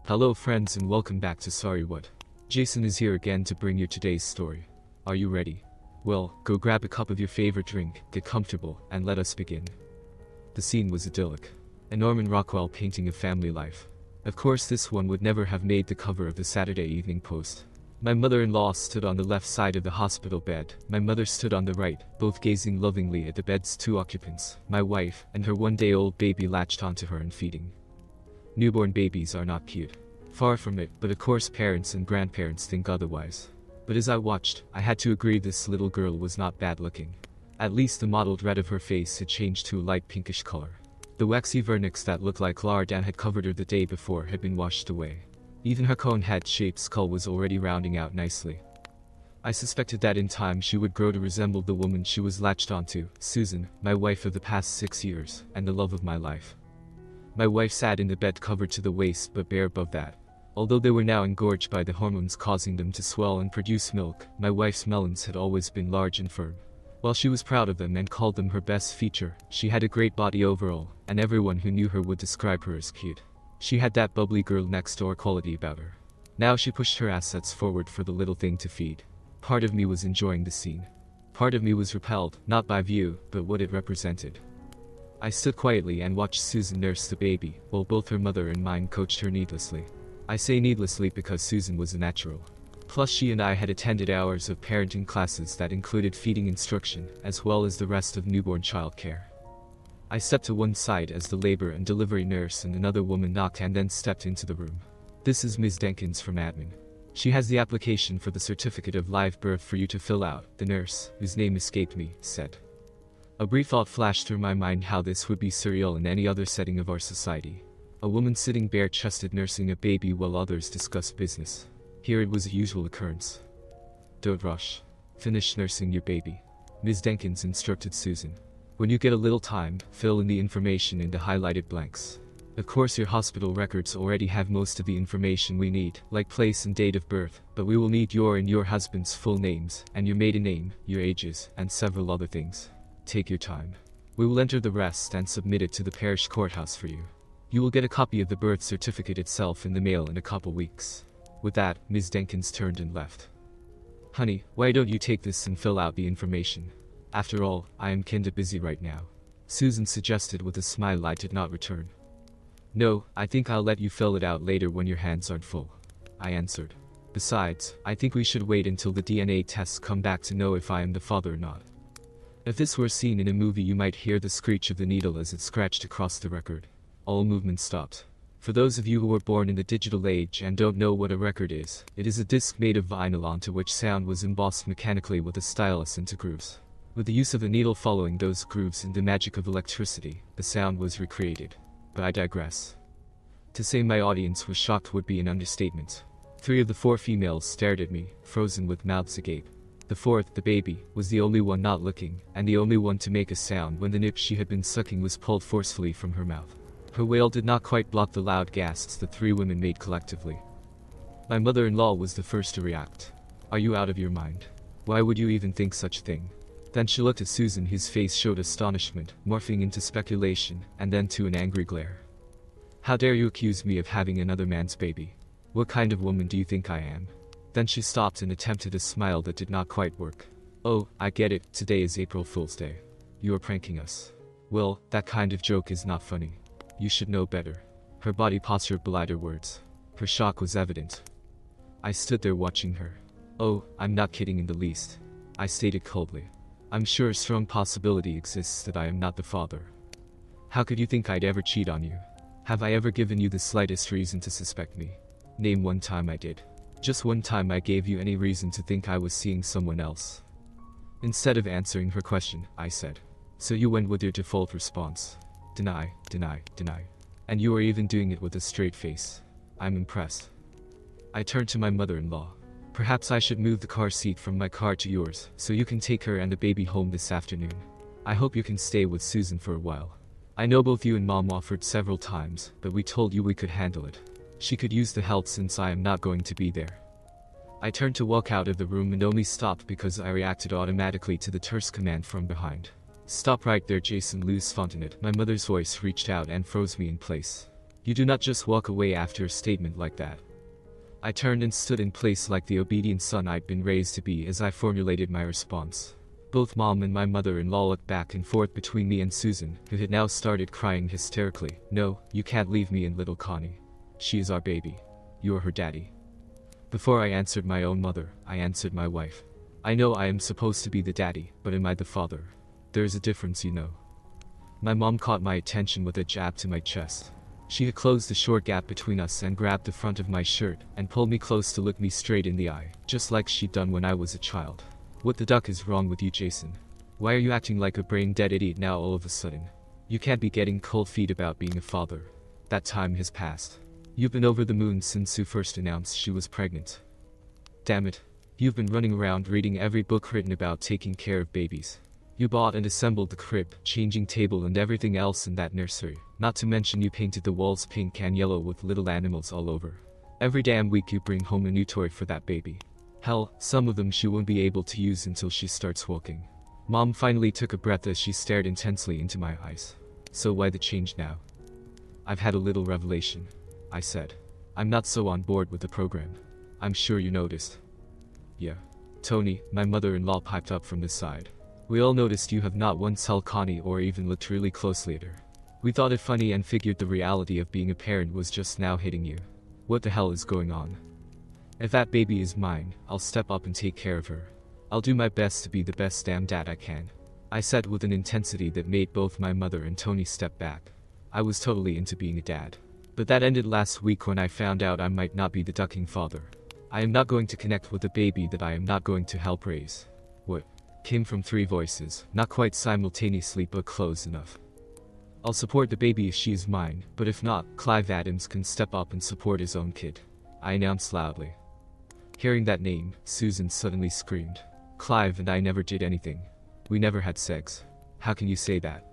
Hello friends and welcome back to Sorry What. Jason is here again to bring you today's story. Are you ready? Well, go grab a cup of your favorite drink, get comfortable, and let us begin. The scene was idyllic. A Norman Rockwell painting of family life. Of course this one would never have made the cover of the Saturday Evening Post. My mother-in-law stood on the left side of the hospital bed, my mother stood on the right, both gazing lovingly at the bed's two occupants, my wife, and her one-day-old baby latched onto her and feeding. Newborn babies are not cute. Far from it, but of course parents and grandparents think otherwise. But as I watched, I had to agree this little girl was not bad looking. At least the mottled red of her face had changed to a light pinkish color. The waxy vernix that looked like lard and had covered her the day before had been washed away. Even her cone head-shaped skull was already rounding out nicely. I suspected that in time she would grow to resemble the woman she was latched onto, Susan, my wife of the past 6 years, and the love of my life. My wife sat in the bed covered to the waist but bare above that. Although they were now engorged by the hormones causing them to swell and produce milk, my wife's melons had always been large and firm. While she was proud of them and called them her best feature, she had a great body overall, and everyone who knew her would describe her as cute. She had that bubbly girl next door quality about her. Now she pushed her assets forward for the little thing to feed. Part of me was enjoying the scene. Part of me was repelled, not by view, but what it represented. I stood quietly and watched Susan nurse the baby, while both her mother and mine coached her needlessly. I say needlessly because Susan was a natural. Plus she and I had attended hours of parenting classes that included feeding instruction, as well as the rest of newborn child care. I stepped to one side as the labor and delivery nurse and another woman knocked and then stepped into the room. This is Ms. Denkins from admin. She has the application for the certificate of live birth for you to fill out, the nurse, whose name escaped me, said. A brief thought flashed through my mind how this would be surreal in any other setting of our society. A woman sitting bare-chested nursing a baby while others discussed business. Here it was a usual occurrence. Don't rush. Finish nursing your baby, Ms. Denkins instructed Susan. When you get a little time, fill in the information in the highlighted blanks. Of course your hospital records already have most of the information we need, like place and date of birth, but we will need your and your husband's full names, and your maiden name, your ages, and several other things. Take your time. We will enter the rest and submit it to the parish courthouse for you. You will get a copy of the birth certificate itself in the mail in a couple weeks. With that, Ms. Denkins turned and left. Honey, why don't you take this and fill out the information? After all, I am kinda busy right now. Susan suggested with a smile I did not return. No, I think I'll let you fill it out later when your hands aren't full, I answered. Besides, I think we should wait until the DNA tests come back to know if I am the father or not. If this were a scene in a movie you might hear the screech of the needle as it scratched across the record. All movement stopped. For those of you who were born in the digital age and don't know what a record is, it is a disc made of vinyl onto which sound was embossed mechanically with a stylus into grooves. With the use of the needle following those grooves and the magic of electricity, the sound was recreated. But I digress. To say my audience was shocked would be an understatement. 3 of the 4 females stared at me, frozen with mouths agape. The fourth, the baby, was the only one not looking, and the only one to make a sound when the nip she had been sucking was pulled forcefully from her mouth. Her wail did not quite block the loud gasps the 3 women made collectively. My mother-in-law was the first to react. Are you out of your mind? Why would you even think such a thing? Then she looked at Susan, whose face showed astonishment, morphing into speculation, and then to an angry glare. How dare you accuse me of having another man's baby? What kind of woman do you think I am? Then she stopped and attempted a smile that did not quite work. Oh, I get it, today is April Fool's Day. You are pranking us. Well, that kind of joke is not funny. You should know better. Her body posture belied her words. Her shock was evident. I stood there watching her. Oh, I'm not kidding in the least, I stated coldly. I'm sure a strong possibility exists that I am not the father. How could you think I'd ever cheat on you? Have I ever given you the slightest reason to suspect me? Name one time I did. Just one time I gave you any reason to think I was seeing someone else. Instead of answering her question, I said. So you went with your default response. Deny, deny, deny. And you are even doing it with a straight face. I'm impressed. I turned to my mother-in-law. Perhaps I should move the car seat from my car to yours, so you can take her and the baby home this afternoon. I hope you can stay with Susan for a while. I know both you and Mom offered several times, but we told you we could handle it. She could use the help since I am not going to be there. I turned to walk out of the room and only stopped because I reacted automatically to the terse command from behind. Stop right there, Jason Luz Fontanet. My mother's voice reached out and froze me in place. You do not just walk away after a statement like that. I turned and stood in place like the obedient son I'd been raised to be as I formulated my response. Both Mom and my mother-in-law looked back and forth between me and Susan, who had now started crying hysterically. No, you can't leave me and little Connie. She is our baby. You're her daddy. Before I answered my own mother, I answered my wife. I know I am supposed to be the daddy, but am I the father? There is a difference, you know. My mom caught my attention with a jab to my chest. She had closed the short gap between us and grabbed the front of my shirt and pulled me close to look me straight in the eye, just like she'd done when I was a child. What the duck is wrong with you, Jason? Why are you acting like a brain-dead idiot now all of a sudden? You can't be getting cold feet about being a father. That time has passed. You've been over the moon since Sue first announced she was pregnant. Damn it. You've been running around reading every book written about taking care of babies. You bought and assembled the crib, changing table and everything else in that nursery. Not to mention you painted the walls pink and yellow with little animals all over. Every damn week you bring home a new toy for that baby. Hell, some of them she won't be able to use until she starts walking. Mom finally took a breath as she stared intensely into my eyes. So why the change now? I've had a little revelation, I said. I'm not so on board with the program. I'm sure you noticed. Yeah. Tony, my mother-in-law piped up from the side. We all noticed you have not once held Connie or even looked really closely at her. We thought it funny and figured the reality of being a parent was just now hitting you. What the hell is going on? If that baby is mine, I'll step up and take care of her. I'll do my best to be the best damn dad I can. I said with an intensity that made both my mother and Tony step back. I was totally into being a dad. But that ended last week when I found out I might not be the ducking father. I am not going to connect with a baby that I am not going to help raise. What? Came from three voices, not quite simultaneously but close enough. I'll support the baby if she is mine, but if not, Clive Adams can step up and support his own kid. I announced loudly. Hearing that name, Susan suddenly screamed. Clive and I never did anything. We never had sex. How can you say that?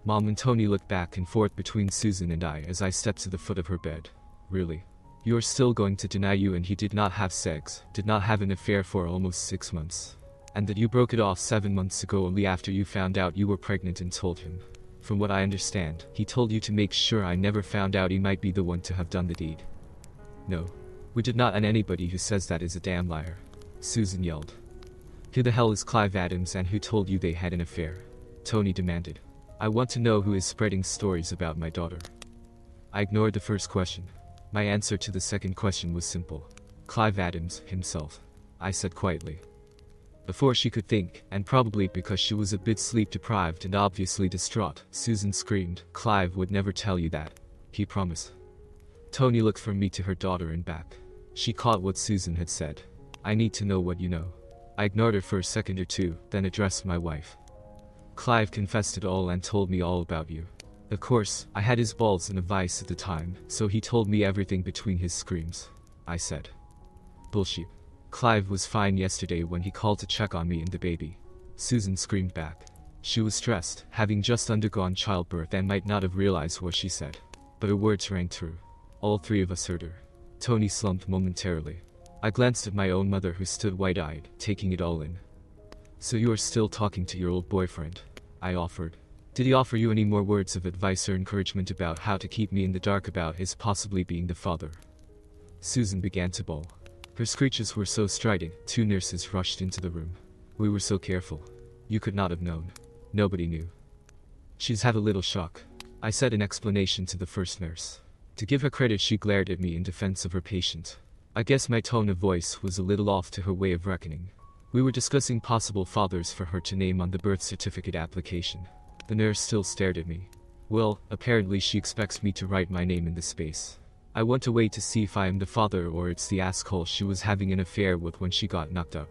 Mom and Tony looked back and forth between Susan and I as I stepped to the foot of her bed. Really? You're still going to deny you and he did not have sex, did not have an affair for almost 6 months. And that you broke it off 7 months ago only after you found out you were pregnant and told him. From what I understand, he told you to make sure I never found out he might be the one to have done the deed. No. We did not, and anybody who says that is a damn liar. Susan yelled. Who the hell is Clive Adams and who told you they had an affair? Tony demanded. I want to know who is spreading stories about my daughter. I ignored the first question. My answer to the second question was simple. Clive Adams, himself. I said quietly. Before she could think, and probably because she was a bit sleep-deprived and obviously distraught, Susan screamed, Clive would never tell you that. He promised. Tony looked from me to her daughter and back. She caught what Susan had said. I need to know what you know. I ignored her for a second or two, then addressed my wife. Clive confessed it all and told me all about you. Of course, I had his balls in a vice at the time, so he told me everything between his screams. I said. Bullshit. Clive was fine yesterday when he called to check on me and the baby. Susan screamed back. She was stressed, having just undergone childbirth and might not have realized what she said. But her words rang true. All three of us heard her. Tony slumped momentarily. I glanced at my own mother who stood wide-eyed, taking it all in. So you are still talking to your old boyfriend? I offered. Did he offer you any more words of advice or encouragement about how to keep me in the dark about his possibly being the father? Susan began to bawl. Her screeches were so strident, 2 nurses rushed into the room. We were so careful. You could not have known. Nobody knew. She's had a little shock. I said in explanation to the first nurse. To give her credit, she glared at me in defense of her patient. I guess my tone of voice was a little off to her way of reckoning. We were discussing possible fathers for her to name on the birth certificate application. The nurse still stared at me. Well, apparently she expects me to write my name in the space. I want to wait to see if I am the father or it's the asshole she was having an affair with when she got knocked up.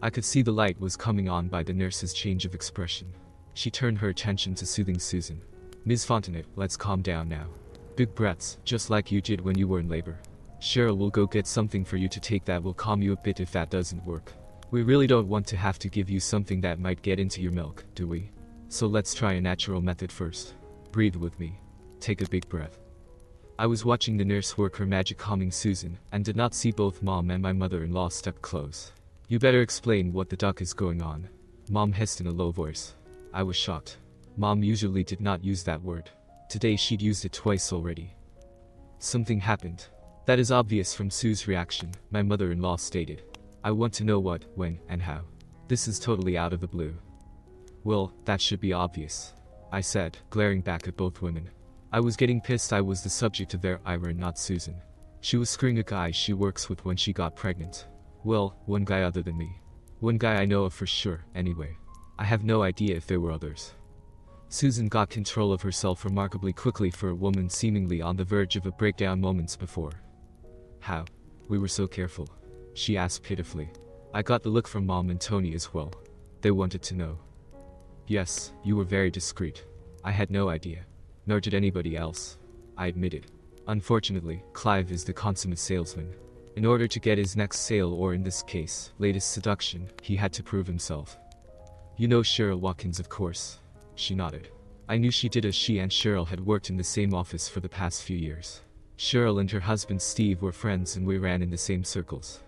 I could see the light was coming on by the nurse's change of expression. She turned her attention to soothing Susan. Ms. Fontenette, let's calm down now. Big breaths, just like you did when you were in labor. Cheryl will go get something for you to take that will calm you a bit if that doesn't work. We really don't want to have to give you something that might get into your milk, do we? So let's try a natural method first. Breathe with me. Take a big breath. I was watching the nurse work her magic calming Susan, and did not see both Mom and my mother-in-law step close. You better explain what the duck is going on. Mom hissed in a low voice. I was shocked. Mom usually did not use that word. Today she'd used it twice already. Something happened. That is obvious from Sue's reaction, my mother-in-law stated. I want to know what, when, and how. This is totally out of the blue. Well, that should be obvious, I said, glaring back at both women. I was getting pissed I was the subject of their ire and not Susan. She was screwing a guy she works with when she got pregnant. Well, one guy other than me. One guy I know of for sure, anyway. I have no idea if there were others. Susan got control of herself remarkably quickly for a woman seemingly on the verge of a breakdown moments before. How? We were so careful, she asked pitifully. I got the look from Mom and Tony as well. They wanted to know. Yes, you were very discreet. I had no idea. Nor did anybody else, I admitted. Unfortunately, Clive is the consummate salesman. In order to get his next sale, or in this case, latest seduction, he had to prove himself. You know Cheryl Watkins, of course. She nodded. I knew she did, as she and Cheryl had worked in the same office for the past few years. Cheryl and her husband Steve were friends and we ran in the same circles.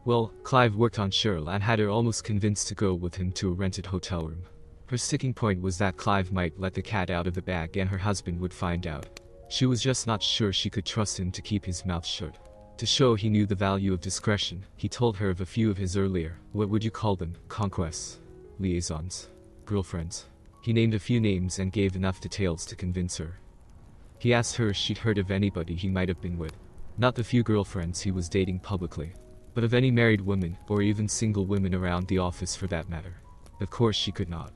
Well, Clive worked on Cheryl and had her almost convinced to go with him to a rented hotel room. Her sticking point was that Clive might let the cat out of the bag and her husband would find out. She was just not sure she could trust him to keep his mouth shut. To show he knew the value of discretion, he told her of a few of his earlier, what would you call them, conquests, liaisons, girlfriends. He named a few names and gave enough details to convince her. He asked her if she'd heard of anybody he might have been with. Not the few girlfriends he was dating publicly, but of any married women, or even single women around the office for that matter. Of course she could not.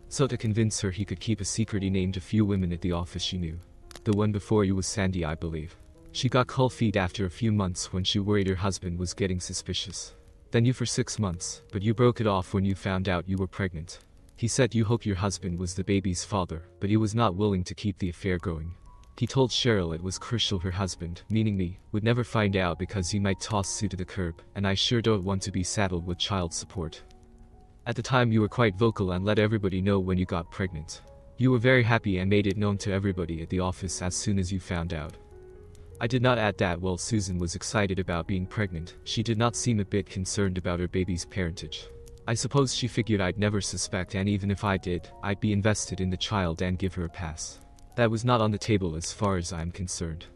So to convince her he could keep a secret, he named a few women at the office she knew. The one before you was Sandy, I believe. She got cold feet after a few months when she worried her husband was getting suspicious. Then you for 6 months, but you broke it off when you found out you were pregnant. He said you hoped your husband was the baby's father, but he was not willing to keep the affair going. He told Cheryl it was crucial her husband, meaning me, would never find out because he might toss Sue to the curb, and I sure don't want to be saddled with child support. At the time you were quite vocal and let everybody know when you got pregnant. You were very happy and made it known to everybody at the office as soon as you found out. I did not add that while Susan was excited about being pregnant, she did not seem a bit concerned about her baby's parentage. I suppose she figured I'd never suspect, and even if I did, I'd be invested in the child and give her a pass. That was not on the table as far as I'm concerned.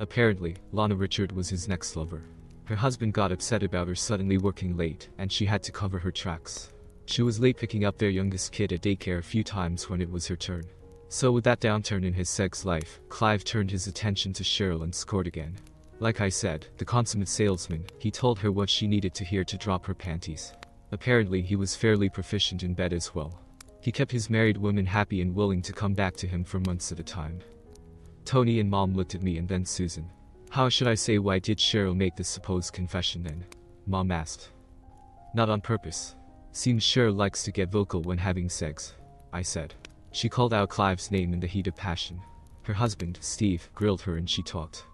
Apparently, Lana Richard was his next lover. Her husband got upset about her suddenly working late, and she had to cover her tracks. She was late picking up their youngest kid at daycare a few times when it was her turn. So with that downturn in his sex life, Clive turned his attention to Cheryl and scored again. Like I said, the consummate salesman, he told her what she needed to hear to drop her panties. Apparently he was fairly proficient in bed as well. He kept his married women happy and willing to come back to him for months at a time. Tony and Mom looked at me and then Susan. How should I say, why did Cheryl make this supposed confession then? Mom asked. Not on purpose. Seems Cheryl likes to get vocal when having sex, I said. She called out Clive's name in the heat of passion. Her husband, Steve, grilled her and she talked.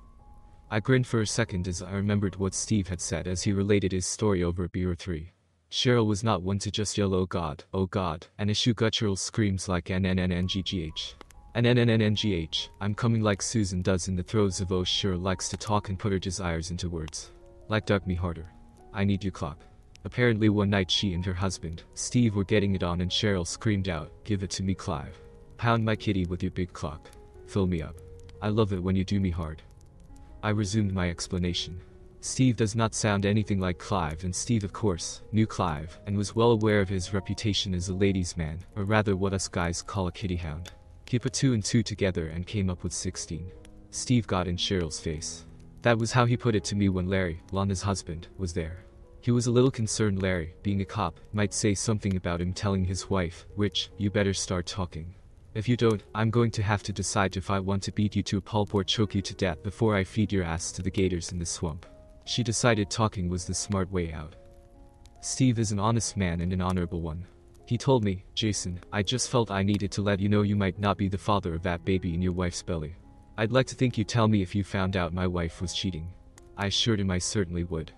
I grinned for a second as I remembered what Steve had said as he related his story over a beer or three. Cheryl was not one to just yell oh God, and issue guttural screams like NNNNGGH. NNNNGH, I'm coming, like Susan does in the throes of oh. Cheryl likes to talk and put her desires into words. Like dug me harder. I need you clock. Apparently one night she and her husband, Steve, were getting it on and Cheryl screamed out, give it to me, Clive. Pound my kitty with your big clock. Fill me up. I love it when you do me hard. I resumed my explanation. Steve does not sound anything like Clive, and Steve of course knew Clive and was well aware of his reputation as a ladies' man, or rather what us guys call a kitty hound. He put 2 and 2 together and came up with 16. Steve got in Cheryl's face. That was how he put it to me when Larry, Lana's husband, was there. He was a little concerned Larry, being a cop, might say something about him telling his wife, which, you better start talking. If you don't, I'm going to have to decide if I want to beat you to a pulp or choke you to death before I feed your ass to the gators in the swamp. She decided talking was the smart way out. Steve is an honest man and an honorable one. He told me, Jason, I just felt I needed to let you know you might not be the father of that baby in your wife's belly. I'd like to think you'd tell me if you found out my wife was cheating. I assured him I certainly would.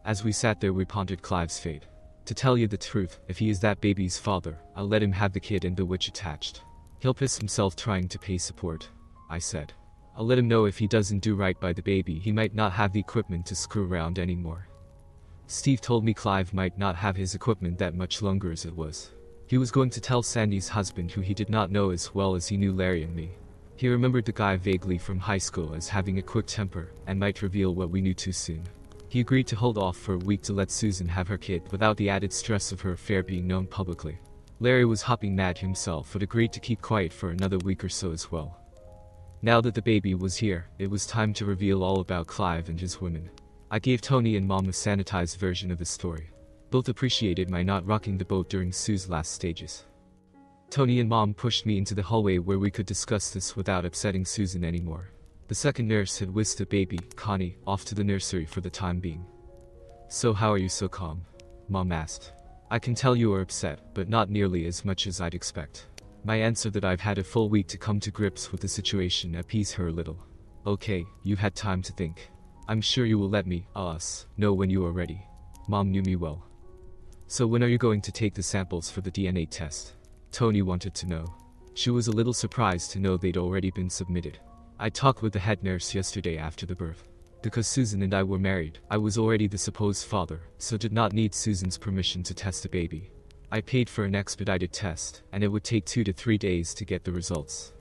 As we sat there we pondered Clive's fate. To tell you the truth, if he is that baby's father, I'll let him have the kid and the witch attached. He'll piss himself trying to pay support, I said. I'll let him know if he doesn't do right by the baby he might not have the equipment to screw around anymore. Steve told me Clive might not have his equipment that much longer as it was. He was going to tell Sandy's husband, who he did not know as well as he knew Larry and me. He remembered the guy vaguely from high school as having a quick temper and might reveal what we knew too soon. He agreed to hold off for a week to let Susan have her kid without the added stress of her affair being known publicly. Larry was hopping mad himself but agreed to keep quiet for another week or so as well. Now that the baby was here, it was time to reveal all about Clive and his women. I gave Tony and Mom a sanitized version of the story. Both appreciated my not rocking the boat during Sue's last stages. Tony and Mom pushed me into the hallway where we could discuss this without upsetting Susan anymore. The second nurse had whisked the baby, Connie, off to the nursery for the time being. "So how are you so calm?" Mom asked. "I can tell you are upset, but not nearly as much as I'd expect." My answer that I've had a full week to come to grips with the situation appeased her a little. "Okay, you've had time to think. I'm sure you will let me, us, know when you are ready." Mom knew me well. "So when are you going to take the samples for the DNA test?" Tony wanted to know. She was a little surprised to know they'd already been submitted. "I talked with the head nurse yesterday after the birth. Because Susan and I were married, I was already the supposed father, so did not need Susan's permission to test the baby. I paid for an expedited test, and it would take 2 to 3 days to get the results.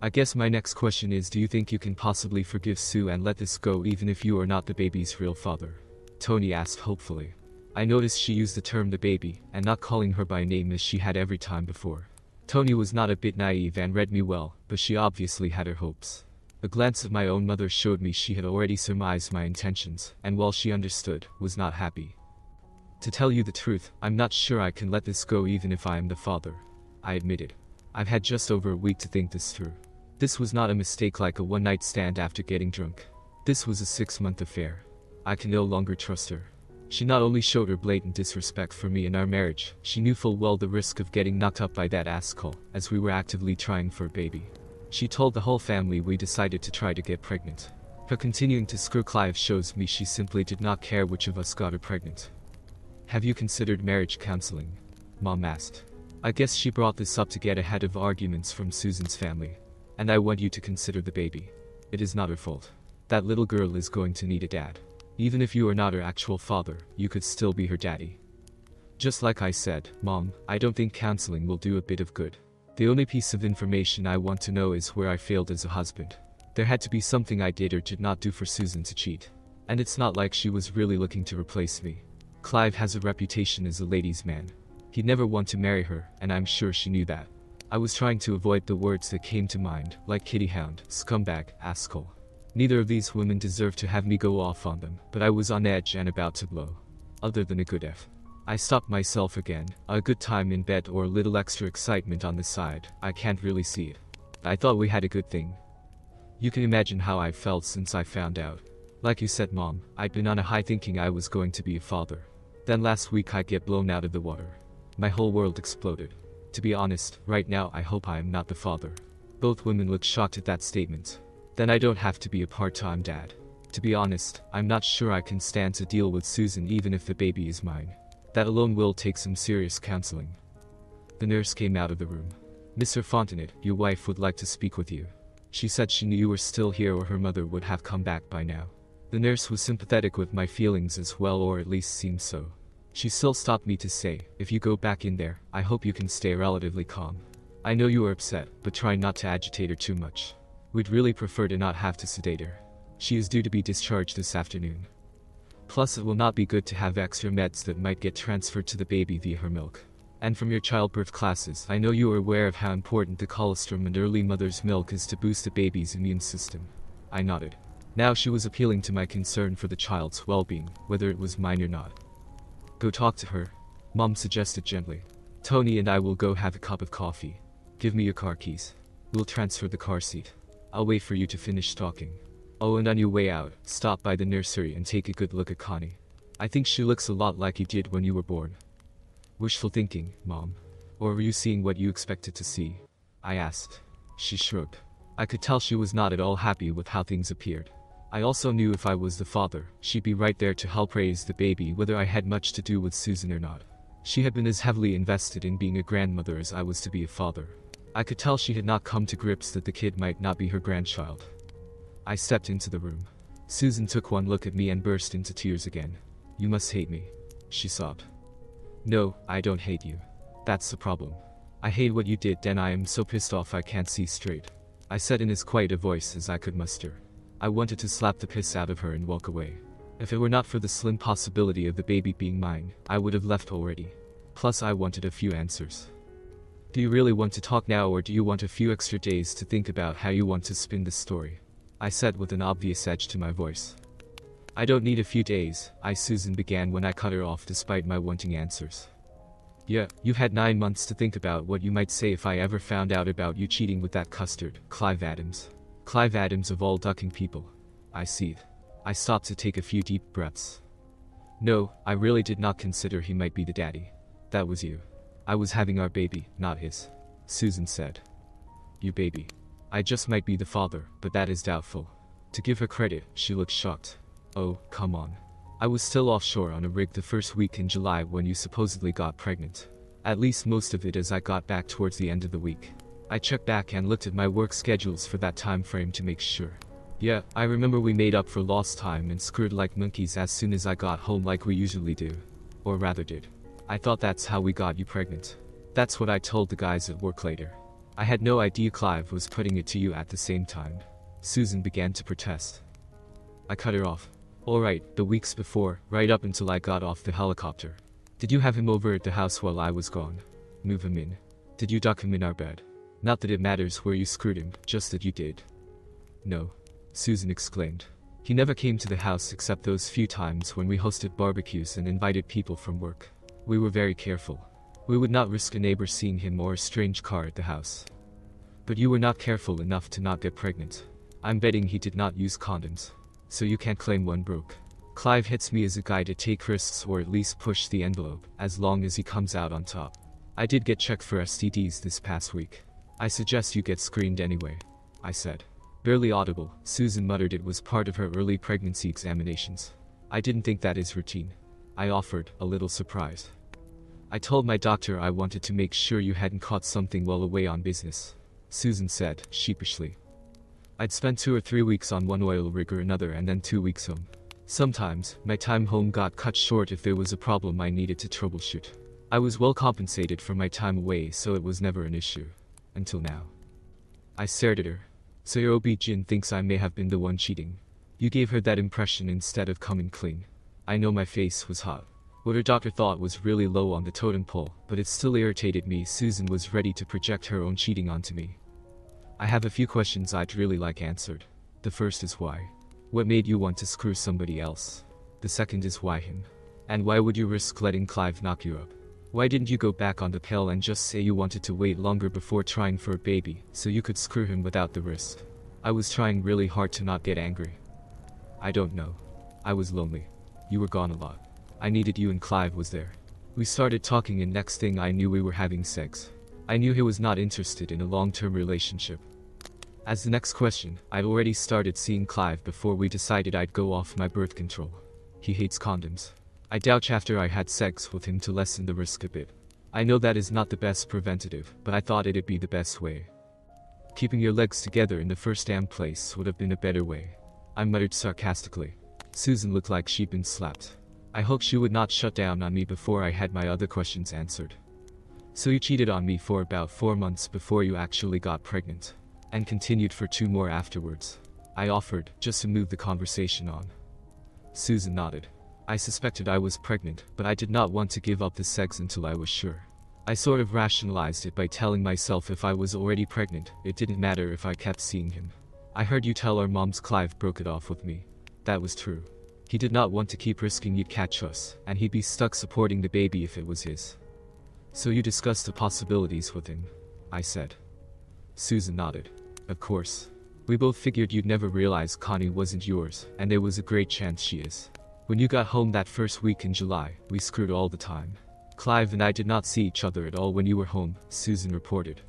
I guess my next question is, do you think you can possibly forgive Sue and let this go even if you are not the baby's real father?" Tony asked hopefully. I noticed she used the term the baby, and not calling her by name as she had every time before. Tony was not a bit naive and read me well, but she obviously had her hopes. A glance at my own mother showed me she had already surmised my intentions, and while she understood, was not happy. "To tell you the truth, I'm not sure I can let this go even if I am the father," I admitted. "I've had just over a week to think this through. This was not a mistake like a one-night stand after getting drunk. This was a 6-month affair. I can no longer trust her. She not only showed her blatant disrespect for me and our marriage, she knew full well the risk of getting knocked up by that asshole, as we were actively trying for a baby. She told the whole family we decided to try to get pregnant. Her continuing to screw Clive shows me she simply did not care which of us got her pregnant." "Have you considered marriage counseling?" Mom asked. "I guess she brought this up to get ahead of arguments from Susan's family. And I want you to consider the baby. It is not her fault. That little girl is going to need a dad. Even if you are not her actual father, you could still be her daddy." "Just like I said, Mom, I don't think counseling will do a bit of good. The only piece of information I want to know is where I failed as a husband. There had to be something I did or did not do for Susan to cheat. And it's not like she was really looking to replace me. Clive has a reputation as a ladies' man. He'd never want to marry her, and I'm sure she knew that." I was trying to avoid the words that came to mind, like kitty hound, scumbag, asshole. Neither of these women deserved to have me go off on them, but I was on edge and about to blow. Other than a good F. I stopped myself again, a good time in bed or a little extra excitement on the side, I can't really see it. I thought we had a good thing. You can imagine how I felt since I found out. Like you said, Mom, I'd been on a high thinking I was going to be a father. Then last week I'd get blown out of the water. My whole world exploded. To be honest, right now I hope I am not the father. Both women looked shocked at that statement. Then I don't have to be a part-time dad. To be honest, I'm not sure I can stand to deal with Susan even if the baby is mine. That alone will take some serious counseling. The nurse came out of the room. "Mr. Fontenot, your wife would like to speak with you. She said she knew you were still here or her mother would have come back by now." The nurse was sympathetic with my feelings as well, or at least seemed so. She still stopped me to say, "If you go back in there, I hope you can stay relatively calm. I know you are upset, but try not to agitate her too much. We'd really prefer to not have to sedate her. She is due to be discharged this afternoon. Plus it will not be good to have extra meds that might get transferred to the baby via her milk. And from your childbirth classes, I know you are aware of how important the colostrum and early mother's milk is to boost the baby's immune system." I nodded. Now she was appealing to my concern for the child's well-being, whether it was mine or not. "Go talk to her," Mom suggested gently. "Tony and I will go have a cup of coffee. Give me your car keys. We'll transfer the car seat. I'll wait for you to finish talking. Oh, and on your way out, stop by the nursery and take a good look at Connie. I think she looks a lot like you did when you were born." "Wishful thinking, Mom. Or were you seeing what you expected to see?" I asked. She shrugged. I could tell she was not at all happy with how things appeared. I also knew if I was the father, she'd be right there to help raise the baby whether I had much to do with Susan or not. She had been as heavily invested in being a grandmother as I was to be a father. I could tell she had not come to grips that the kid might not be her grandchild. I stepped into the room. Susan took one look at me and burst into tears again. "You must hate me," she sobbed. "No, I don't hate you. That's the problem. I hate what you did, and I am so pissed off I can't see straight. I said in as quiet a voice as I could muster. I wanted to slap the piss out of her and walk away. If it were not for the slim possibility of the baby being mine, I would have left already. Plus I wanted a few answers. Do you really want to talk now, or do you want a few extra days to think about how you want to spin this story? I said with an obvious edge to my voice. I don't need a few days, Susan began when I cut her off despite my wanting answers. Yeah, you've had 9 months to think about what you might say if I ever found out about you cheating with that custard, Clive Adams. Clive Adams of all ducking people. I seethed. I stopped to take a few deep breaths. No, I really did not consider he might be the daddy. That was you. I was having our baby, not his. Susan said. You baby. I just might be the father, but that is doubtful. To give her credit, she looked shocked. Oh, come on. I was still offshore on a rig the first week in July when you supposedly got pregnant. At least most of it as I got back towards the end of the week. I checked back and looked at my work schedules for that time frame to make sure. Yeah, I remember we made up for lost time and screwed like monkeys as soon as I got home like we usually do. Or rather did. I thought that's how we got you pregnant. That's what I told the guys at work later. I had no idea Clive was putting it to you at the same time. Susan began to protest. I cut her off. Alright, the weeks before, right up until I got off the helicopter. Did you have him over at the house while I was gone? Move him in. Did you duck him in our bed? Not that it matters where you screwed him, just that you did. No. Susan exclaimed. He never came to the house except those few times when we hosted barbecues and invited people from work. We were very careful. We would not risk a neighbor seeing him or a strange car at the house. But you were not careful enough to not get pregnant. I'm betting he did not use condoms. So you can't claim one broke. Clive hits me as a guy to take risks or at least push the envelope, as long as he comes out on top. I did get checked for STDs this past week. I suggest you get screened anyway, I said. Barely audible, Susan muttered it was part of her early pregnancy examinations. I didn't think that is routine. I offered, a little surprised. I told my doctor I wanted to make sure you hadn't caught something while away on business, Susan said, sheepishly. I'd spent 2 or 3 weeks on one oil rig or another and then 2 weeks home. Sometimes, my time home got cut short if there was a problem I needed to troubleshoot. I was well compensated for my time away, so it was never an issue. Until now. I stared at her. So your OB-GYN thinks I may have been the one cheating. You gave her that impression instead of coming clean. I know my face was hot. What her doctor thought was really low on the totem pole, but it still irritated me. Susan was ready to project her own cheating onto me. I have a few questions I'd really like answered. The first is why. What made you want to screw somebody else? The second is why him? And why would you risk letting Clive knock you up? Why didn't you go back on the pill and just say you wanted to wait longer before trying for a baby, so you could screw him without the risk? I was trying really hard to not get angry. I don't know. I was lonely. You were gone a lot. I needed you and Clive was there. We started talking and next thing I knew we were having sex. I knew he was not interested in a long-term relationship. As the next question, I'd already started seeing Clive before we decided I'd go off my birth control. He hates condoms. I doubt after I had sex with him to lessen the risk a bit. I know that is not the best preventative, but I thought it'd be the best way. Keeping your legs together in the first damn place would have been a better way. I muttered sarcastically. Susan looked like she'd been slapped. I hoped she would not shut down on me before I had my other questions answered. So you cheated on me for about 4 months before you actually got pregnant. And continued for 2 more afterwards. I offered, just to move the conversation on. Susan nodded. I suspected I was pregnant, but I did not want to give up the sex until I was sure. I sort of rationalized it by telling myself if I was already pregnant, it didn't matter if I kept seeing him. I heard you tell our moms Clive broke it off with me. That was true. He did not want to keep risking you'd catch us, and he'd be stuck supporting the baby if it was his. So you discussed the possibilities with him, I said. Susan nodded. Of course. We both figured you'd never realize Connie wasn't yours, and there was a great chance she is. When you got home that first week in July, we screwed all the time. Clive and I did not see each other at all when you were home, Susan reported.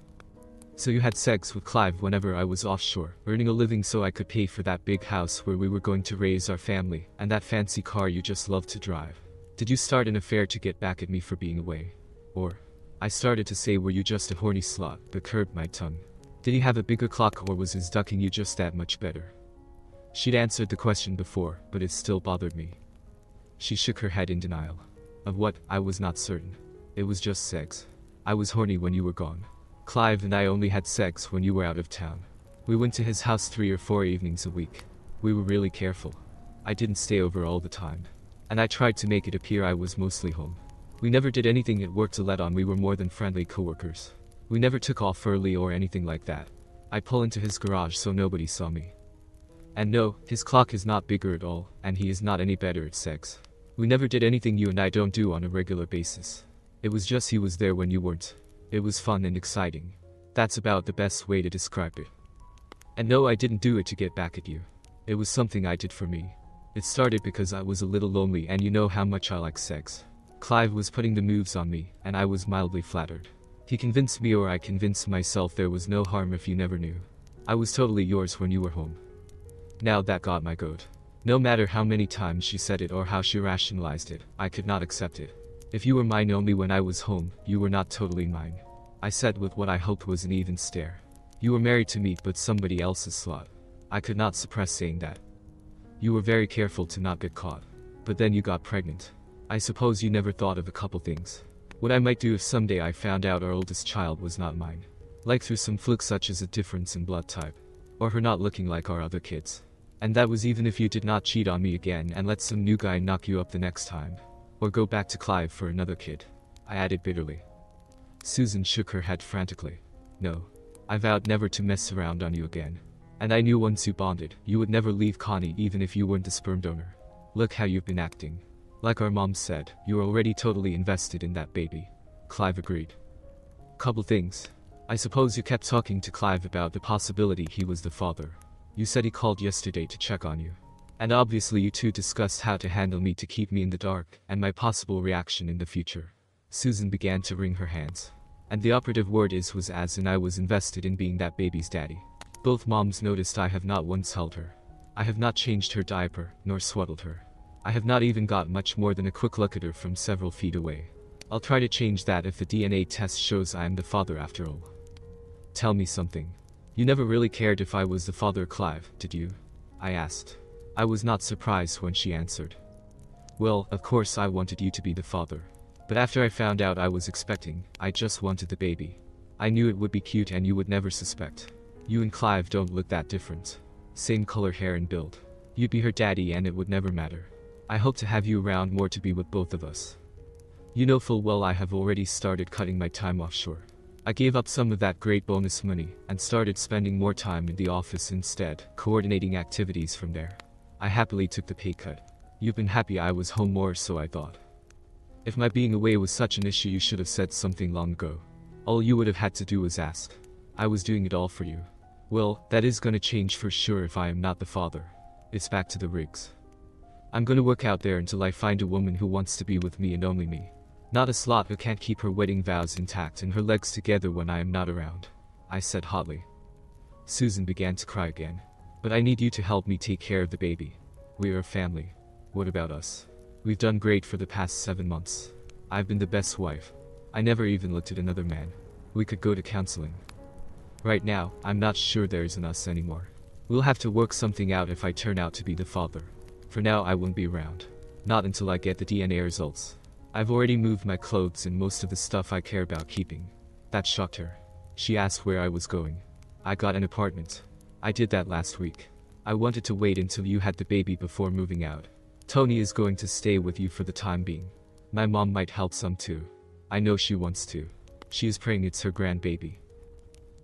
So you had sex with Clive whenever I was offshore, earning a living so I could pay for that big house where we were going to raise our family, and that fancy car you just loved to drive. Did you start an affair to get back at me for being away? Or, I started to say, were you just a horny slut, but curbed my tongue. Did he have a bigger clock or was his ducking you just that much better? She'd answered the question before, but it still bothered me. She shook her head in denial. Of what, I was not certain. It was just sex. I was horny when you were gone. Clive and I only had sex when you were out of town. We went to his house 3 or 4 evenings a week. We were really careful. I didn't stay over all the time. And I tried to make it appear I was mostly home. We never did anything at work to let on we were more than friendly coworkers. We never took off early or anything like that. I pull into his garage so nobody saw me. And no, his clock is not bigger at all, and he is not any better at sex. We never did anything you and I don't do on a regular basis. It was just he was there when you weren't. It was fun and exciting. That's about the best way to describe it. And no, I didn't do it to get back at you. It was something I did for me. It started because I was a little lonely and you know how much I like sex. Clive was putting the moves on me, and I was mildly flattered. He convinced me, or I convinced myself, there was no harm if you never knew. I was totally yours when you were home. Now that got my goat. No matter how many times she said it or how she rationalized it, I could not accept it. If you were mine only when I was home, you were not totally mine. I said with what I hoped was an even stare. You were married to me but somebody else's slut. I could not suppress saying that. You were very careful to not get caught. But then you got pregnant. I suppose you never thought of a couple things. What I might do if someday I found out our oldest child was not mine. Like through some fluke such as a difference in blood type. Or her not looking like our other kids. And that was even if you did not cheat on me again and let some new guy knock you up the next time. Or go back to Clive for another kid. I added bitterly. Susan shook her head frantically. No. I vowed never to mess around on you again. And I knew once you bonded, you would never leave Connie even if you weren't the sperm donor. Look how you've been acting. Like our mom said, you're already totally invested in that baby. Clive agreed. Couple things. I suppose you kept talking to Clive about the possibility he was the father. You said he called yesterday to check on you. And obviously you two discussed how to handle me to keep me in the dark, and my possible reaction in the future. Susan began to wring her hands. And the operative word was as in I was invested in being that baby's daddy. Both moms noticed I have not once held her. I have not changed her diaper, nor swaddled her. I have not even got much more than a quick look at her from several feet away. I'll try to change that if the DNA test shows I am the father after all. Tell me something. You never really cared if I was the father, Clive, did you? I asked. I was not surprised when she answered. Well, of course I wanted you to be the father. But after I found out I was expecting, I just wanted the baby. I knew it would be cute and you would never suspect. You and Clive don't look that different. Same color hair and build. You'd be her daddy and it would never matter. I hope to have you around more to be with both of us. You know full well I have already started cutting my time offshore. I gave up some of that great bonus money and started spending more time in the office instead, coordinating activities from there. I happily took the pay cut. You've been happy I was home more, so I thought. If my being away was such an issue, you should have said something long ago. All you would have had to do was ask. I was doing it all for you. Well, that is gonna change for sure if I am not the father. It's back to the rigs. I'm gonna work out there until I find a woman who wants to be with me and only me. Not a slut who can't keep her wedding vows intact and her legs together when I am not around. I said hotly. Susan began to cry again. But I need you to help me take care of the baby. We are a family. What about us? We've done great for the past 7 months. I've been the best wife. I never even looked at another man. We could go to counseling. Right now, I'm not sure there is an us anymore. We'll have to work something out if I turn out to be the father. For now I won't be around. Not until I get the DNA results. I've already moved my clothes and most of the stuff I care about keeping. That shocked her. She asked where I was going. I got an apartment. I did that last week. I wanted to wait until you had the baby before moving out. Tony is going to stay with you for the time being. My mom might help some too. I know she wants to. She is praying it's her grandbaby.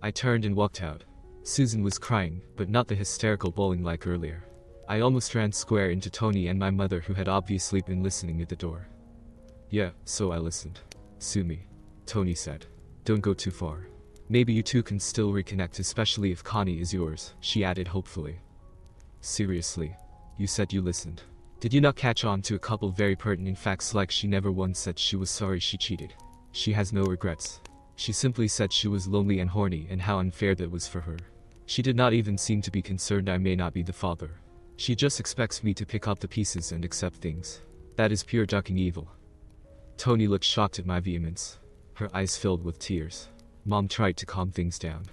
I turned and walked out. Susan was crying, but not the hysterical bawling like earlier. I almost ran square into Tony and my mother, who had obviously been listening at the door. Yeah, so I listened. Sue me. Tony said. Don't go too far. Maybe you two can still reconnect, especially if Connie is yours, she added hopefully. Seriously. You said you listened. Did you not catch on to a couple very pertinent facts, like she never once said she was sorry she cheated? She has no regrets. She simply said she was lonely and horny and how unfair that was for her. She did not even seem to be concerned I may not be the father. She just expects me to pick up the pieces and accept things. That is pure ducking evil. Tony looked shocked at my vehemence. Her eyes filled with tears. Mom tried to calm things down.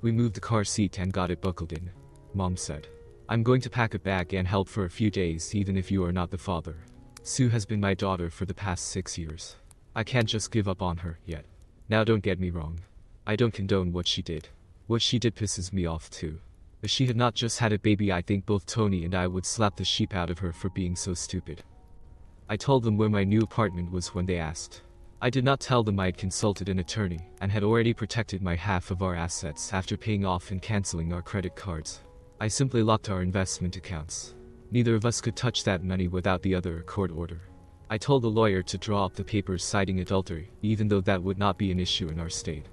We moved the car seat and got it buckled in. Mom said, I'm going to pack a bag and help for a few days even if you are not the father. Sue has been my daughter for the past 6 years. I can't just give up on her yet. Now don't get me wrong. I don't condone what she did. What she did pisses me off too. If she had not just had a baby, I think both Tony and I would slap the sheep out of her for being so stupid. I told them where my new apartment was when they asked. I did not tell them I had consulted an attorney and had already protected my half of our assets after paying off and canceling our credit cards. I simply locked our investment accounts. Neither of us could touch that money without the other a court order. I told the lawyer to draw up the papers citing adultery, even though that would not be an issue in our state.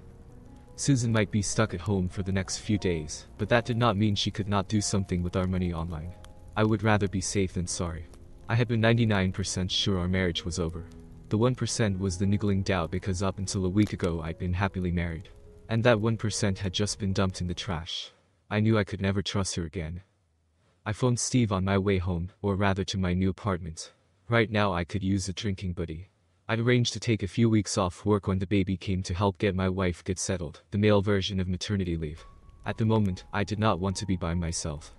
Susan might be stuck at home for the next few days, but that did not mean she could not do something with our money online. I would rather be safe than sorry. I had been 99% sure our marriage was over. The 1% was the niggling doubt because up until a week ago I'd been happily married. And that 1% had just been dumped in the trash. I knew I could never trust her again. I phoned Steve on my way home, or rather to my new apartment. Right now I could use a drinking buddy. I'd arranged to take a few weeks off work when the baby came to help get my wife get settled, the male version of maternity leave. At the moment, I did not want to be by myself.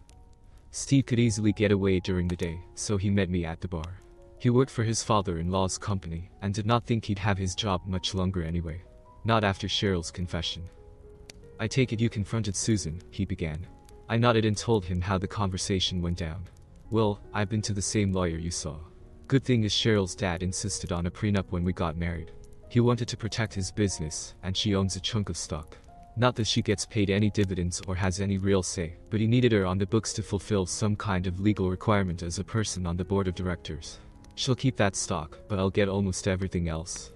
Steve could easily get away during the day, so he met me at the bar. He worked for his father-in-law's company, and did not think he'd have his job much longer anyway. Not after Cheryl's confession. "I take it you confronted Susan," he began. I nodded and told him how the conversation went down. "Well, I've been to the same lawyer you saw. Good thing is Cheryl's dad insisted on a prenup when we got married. He wanted to protect his business, and she owns a chunk of stock. Not that she gets paid any dividends or has any real say, but he needed her on the books to fulfill some kind of legal requirement as a person on the board of directors. She'll keep that stock, but I'll get almost everything else."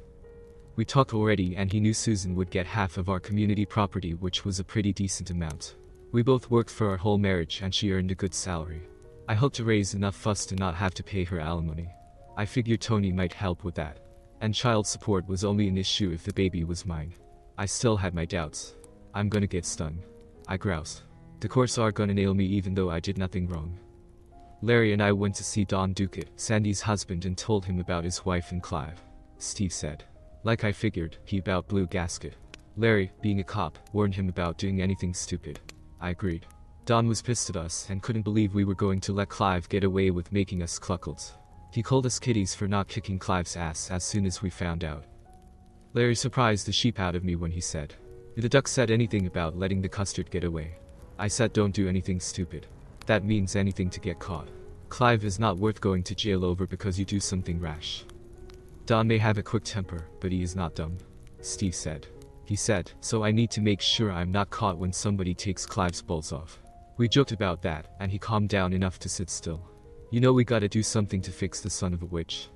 We talked already and he knew Susan would get half of our community property, which was a pretty decent amount. We both worked for our whole marriage and she earned a good salary. I hoped to raise enough fuss to not have to pay her alimony. I figured Tony might help with that. And child support was only an issue if the baby was mine. I still had my doubts. "I'm gonna get stung," I groused. "The courts are gonna nail me even though I did nothing wrong." Larry and I went to see Don Duquette, Sandy's husband, and told him about his wife and Clive. Steve said. Like I figured, he about blew gasket. Larry, being a cop, warned him about doing anything stupid. I agreed. Don was pissed at us and couldn't believe we were going to let Clive get away with making us cluckles. He called us kiddies for not kicking Clive's ass as soon as we found out. Larry surprised the sheep out of me when he said, "If the duck said anything about letting the custard get away." I said, "Don't do anything stupid. That means anything to get caught. Clive is not worth going to jail over because you do something rash." "Don may have a quick temper, but he is not dumb," Steve said. He said, "So I need to make sure I'm not caught when somebody takes Clive's balls off." We joked about that, and he calmed down enough to sit still. "You know we gotta do something to fix the son of a witch."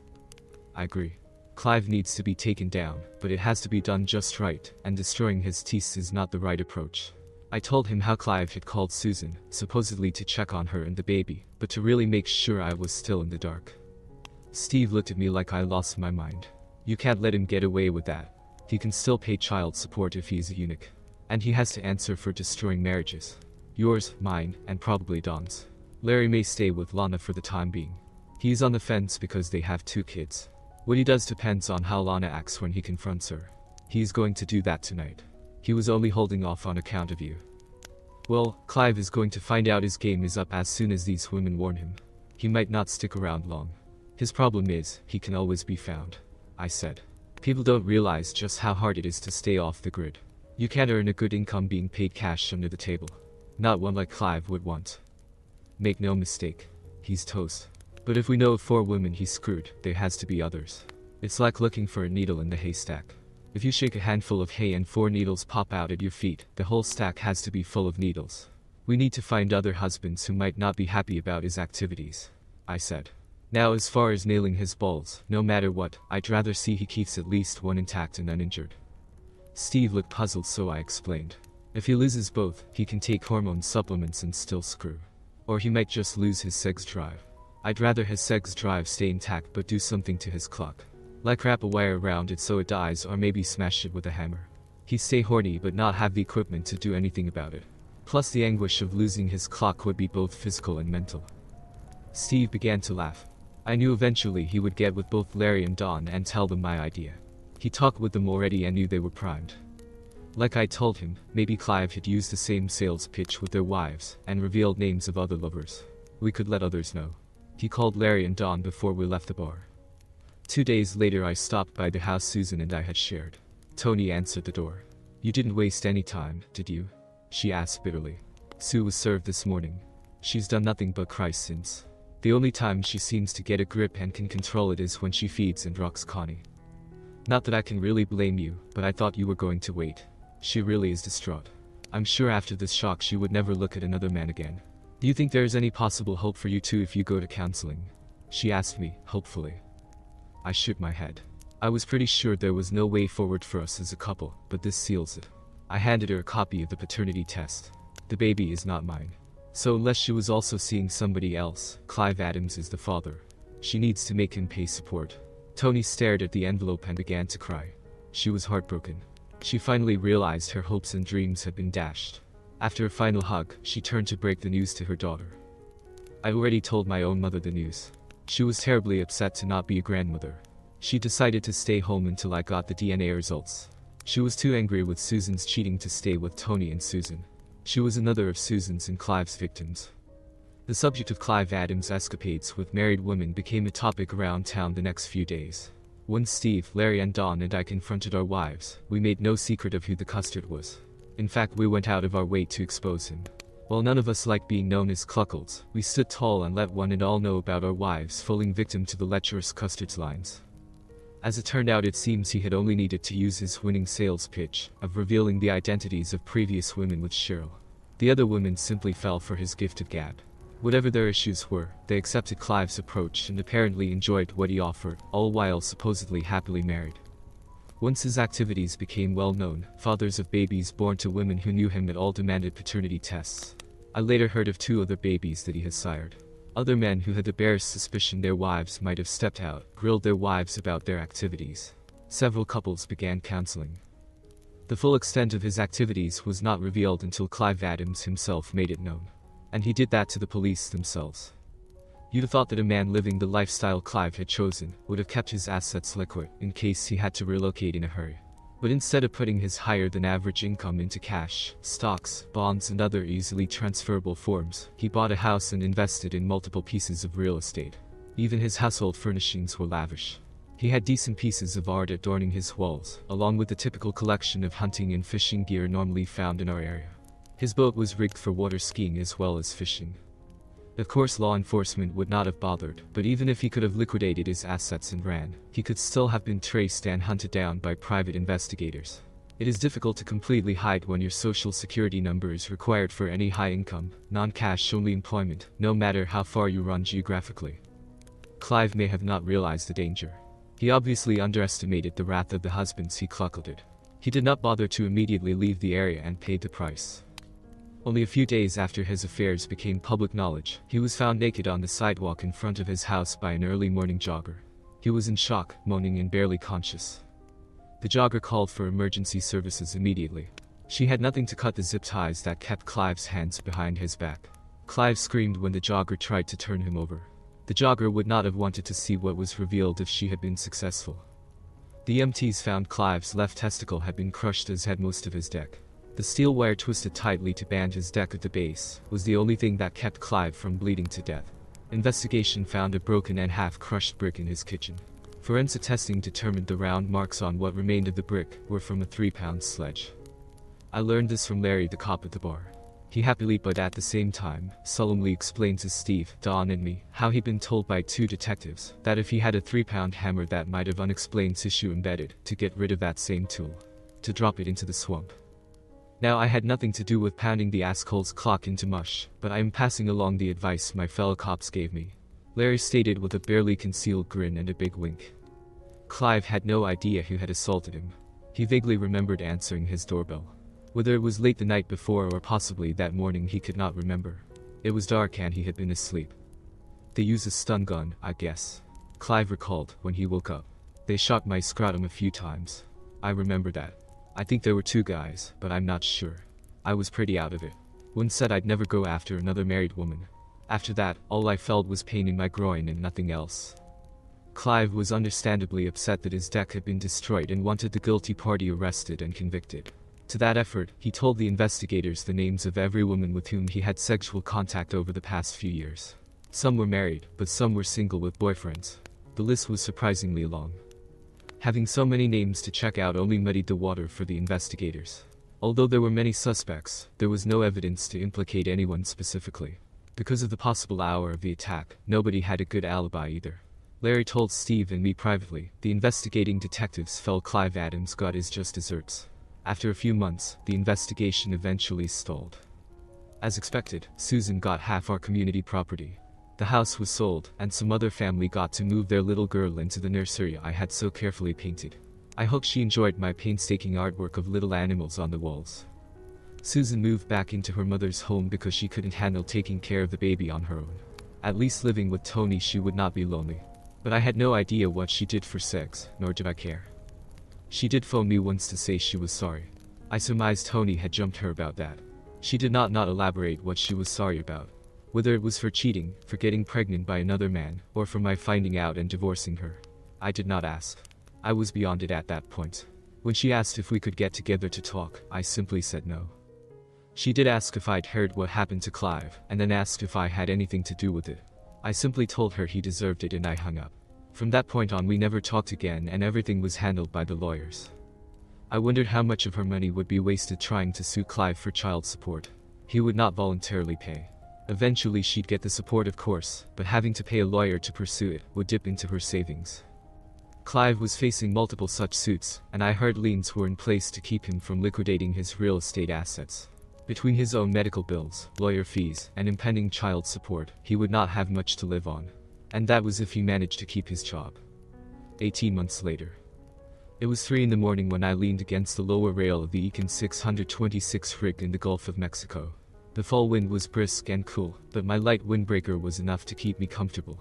I agree. Clive needs to be taken down, but it has to be done just right, and destroying his teeth is not the right approach. I told him how Clive had called Susan, supposedly to check on her and the baby, but to really make sure I was still in the dark. Steve looked at me like I lost my mind. "You can't let him get away with that. He can still pay child support if he's a eunuch. And he has to answer for destroying marriages. Yours, mine, and probably Don's. Larry may stay with Lana for the time being. He's on the fence because they have 2 kids. What he does depends on how Lana acts when he confronts her. He's going to do that tonight. He was only holding off on account of you." "Well, Clive is going to find out his game is up as soon as these women warn him. He might not stick around long. His problem is, he can always be found," I said. "People don't realize just how hard it is to stay off the grid. You can't earn a good income being paid cash under the table. Not one like Clive would want. Make no mistake, he's toast. But if we know of 4 women he's screwed, there has to be others. It's like looking for a needle in the haystack. If you shake a handful of hay and 4 needles pop out at your feet, the whole stack has to be full of needles. We need to find other husbands who might not be happy about his activities," I said. "Now as far as nailing his balls, no matter what, I'd rather see he keeps at least one intact and uninjured." Steve looked puzzled, so I explained. "If he loses both, he can take hormone supplements and still screw. Or he might just lose his sex drive. I'd rather his sex drive stay intact but do something to his clock. Like wrap a wire around it so it dies, or maybe smash it with a hammer. He'd stay horny but not have the equipment to do anything about it. Plus the anguish of losing his clock would be both physical and mental." Steve began to laugh. I knew eventually he would get with both Larry and Don and tell them my idea. He talked with them already and knew they were primed. Like I told him, maybe Clive had used the same sales pitch with their wives and revealed names of other lovers. We could let others know. He called Larry and Don before we left the bar. 2 days later I stopped by the house Susan and I had shared. Tony answered the door. "You didn't waste any time, did you?" she asked bitterly. Sue was served this morning. She's done nothing but cry since. The only time she seems to get a grip and can control it is when she feeds and rocks Connie. Not that I can really blame you, but I thought you were going to wait. She really is distraught. I'm sure after this shock she would never look at another man again. Do you think there is any possible hope for you two if you go to counseling? She asked me, hopefully. I shook my head. I was pretty sure there was no way forward for us as a couple, but this seals it. I handed her a copy of the paternity test. The baby is not mine. So unless she was also seeing somebody else, Clive Adams is the father. She needs to make him pay support. Tony stared at the envelope and began to cry. She was heartbroken. She finally realized her hopes and dreams had been dashed. After a final hug, she turned to break the news to her daughter. I already told my own mother the news. She was terribly upset to not be a grandmother. She decided to stay home until I got the DNA results. She was too angry with Susan's cheating to stay with Tony and Susan. She was another of Susan's and Clive's victims. The subject of Clive Adams' escapades with married women became a topic around town the next few days. When Steve, Larry and Dawn and I confronted our wives, we made no secret of who the custard was. In fact, we went out of our way to expose him. While none of us liked being known as cuckolds, we stood tall and let one and all know about our wives falling victim to the lecherous custard's lines. As it turned out, it seems he had only needed to use his winning sales pitch of revealing the identities of previous women with Cheryl. The other women simply fell for his gift of gab. Whatever their issues were, they accepted Clive's approach and apparently enjoyed what he offered, all while supposedly happily married. Once his activities became well known, fathers of babies born to women who knew him at all demanded paternity tests. I later heard of 2 other babies that he has sired. Other men who had the barest suspicion their wives might have stepped out, grilled their wives about their activities. Several couples began counseling. The full extent of his activities was not revealed until Clive Adams himself made it known. And he did that to the police themselves. You'd have thought that a man living the lifestyle Clive had chosen would have kept his assets liquid in case he had to relocate in a hurry. But instead of putting his higher-than-average income into cash, stocks, bonds and other easily transferable forms, he bought a house and invested in multiple pieces of real estate. Even his household furnishings were lavish. He had decent pieces of art adorning his walls, along with the typical collection of hunting and fishing gear normally found in our area. His boat was rigged for water skiing as well as fishing. Of course, law enforcement would not have bothered, but even if he could have liquidated his assets and ran, he could still have been traced and hunted down by private investigators. It is difficult to completely hide when your social security number is required for any high-income, non-cash only employment, no matter how far you run geographically. Clive may have not realized the danger. He obviously underestimated the wrath of the husbands he cuckolded. He did not bother to immediately leave the area and paid the price. Only a few days after his affairs became public knowledge, he was found naked on the sidewalk in front of his house by an early morning jogger. He was in shock, moaning and barely conscious. The jogger called for emergency services immediately. She had nothing to cut the zip ties that kept Clive's hands behind his back. Clive screamed when the jogger tried to turn him over. The jogger would not have wanted to see what was revealed if she had been successful. The EMTs found Clive's left testicle had been crushed, as had most of his deck. The steel wire twisted tightly to band his deck at the base was the only thing that kept Clive from bleeding to death. Investigation found a broken and half-crushed brick in his kitchen. Forensic testing determined the round marks on what remained of the brick were from a 3-pound sledge. I learned this from Larry, the cop at the bar. He happily but at the same time solemnly explained to Steve, Dawn and me how he'd been told by 2 detectives that if he had a 3-pound hammer that might have unexplained tissue embedded, to get rid of that same tool, to drop it into the swamp. Now, I had nothing to do with pounding the asshole's clock into mush, but I am passing along the advice my fellow cops gave me. Larry stated with a barely concealed grin and a big wink. Clive had no idea who had assaulted him. He vaguely remembered answering his doorbell. Whether it was late the night before or possibly that morning, he could not remember. It was dark and he had been asleep. They used a stun gun, I guess. Clive recalled when he woke up. They shot my scrotum a few times. I remember that. I think there were 2 guys, but I'm not sure. I was pretty out of it. One said I'd never go after another married woman. After that, all I felt was pain in my groin and nothing else. Clive was understandably upset that his deck had been destroyed and wanted the guilty party arrested and convicted. To that effort, he told the investigators the names of every woman with whom he had sexual contact over the past few years. Some were married, but some were single with boyfriends. The list was surprisingly long. Having so many names to check out only muddied the water for the investigators. Although there were many suspects, there was no evidence to implicate anyone specifically. Because of the possible hour of the attack, nobody had a good alibi either. Larry told Steve and me privately. The investigating detectives felt Clive Adams got his just desserts. After a few months, the investigation eventually stalled. As expected, Susan got half our community property. The house was sold, and some other family got to move their little girl into the nursery I had so carefully painted. I hope she enjoyed my painstaking artwork of little animals on the walls. Susan moved back into her mother's home because she couldn't handle taking care of the baby on her own. At least living with Tony she would not be lonely. But I had no idea what she did for sex, nor did I care. She did phone me once to say she was sorry. I surmised Tony had jumped her about that. She did not elaborate what she was sorry about. Whether it was for cheating, for getting pregnant by another man, or for my finding out and divorcing her. I did not ask. I was beyond it at that point. When she asked if we could get together to talk, I simply said no. She did ask if I'd heard what happened to Clive, and then asked if I had anything to do with it. I simply told her he deserved it and I hung up. From that point on we never talked again and everything was handled by the lawyers. I wondered how much of her money would be wasted trying to sue Clive for child support. He would not voluntarily pay. Eventually she'd get the support of course, but having to pay a lawyer to pursue it would dip into her savings. Clive was facing multiple such suits, and I heard liens were in place to keep him from liquidating his real estate assets. Between his own medical bills, lawyer fees, and impending child support, he would not have much to live on. And that was if he managed to keep his job. 18 months later. It was 3 in the morning when I leaned against the lower rail of the Econ 626 rig in the Gulf of Mexico. The fall wind was brisk and cool, but my light windbreaker was enough to keep me comfortable.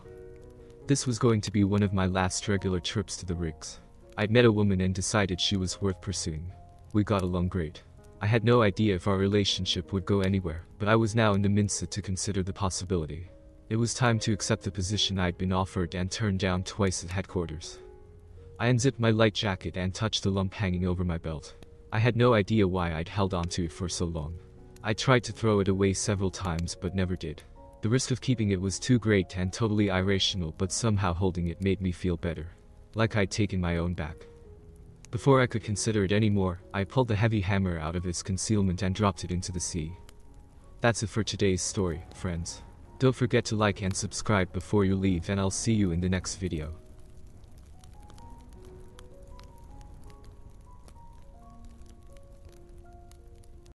This was going to be one of my last regular trips to the rigs. I'd met a woman and decided she was worth pursuing. We got along great. I had no idea if our relationship would go anywhere, but I was now in the mindset to consider the possibility. It was time to accept the position I'd been offered and turned down twice at headquarters. I unzipped my light jacket and touched the lump hanging over my belt. I had no idea why I'd held onto it for so long. I tried to throw it away several times but never did. The risk of keeping it was too great and totally irrational, but somehow holding it made me feel better. Like I'd taken my own back. Before I could consider it anymore, I pulled the heavy hammer out of its concealment and dropped it into the sea. That's it for today's story, friends. Don't forget to like and subscribe before you leave, and I'll see you in the next video.